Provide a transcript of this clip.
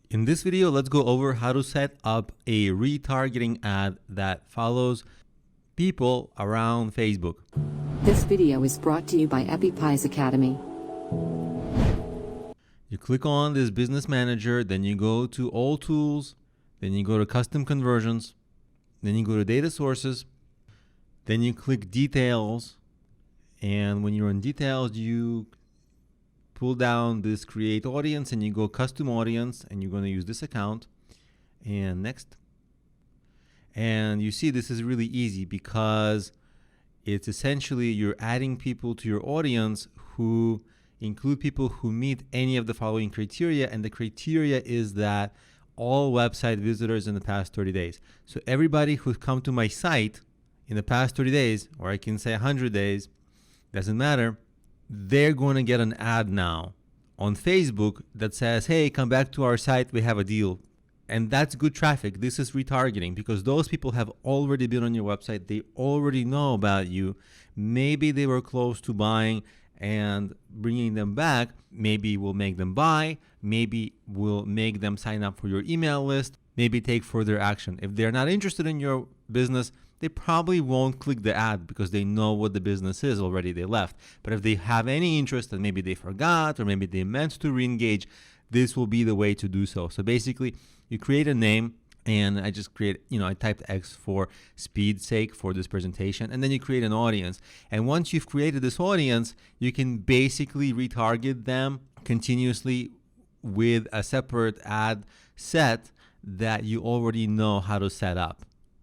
In this video, let's go over how to set up a retargeting ad that follows people around Facebook. This video is brought to you by EpiPie's Academy. You click on this business manager, then you go to all tools, then you go to custom conversions, then you go to data sources, then you click details, and when you're in details, you pull down this create audience and you go custom audience, and you're going to use this account, and next. And you see this is really easy because it's essentially you're adding people to your audience who include people who meet any of the following criteria, and the criteria is that all website visitors in the past 30 days. So everybody who's come to my site in the past 30 days, or I can say 100 days, doesn't matter, they're going to get an ad now on Facebook that says, hey, come back to our site, we have a deal. And that's good traffic. This is retargeting because those people have already been on your website. They already know about you. Maybe they were close to buying, and bringing them back maybe will make them buy, maybe will make them sign up for your email list, maybe take further action. If they're not interested in your business, they probably won't click the ad because they know what the business is already, they left. But if they have any interest and maybe they forgot or maybe they meant to re-engage, this will be the way to do so. So basically, you create a name, and I just create, I typed X for speed's sake for this presentation, and then you create an audience. And once you've created this audience, you can basically retarget them continuously with a separate ad set that you already know how to set up.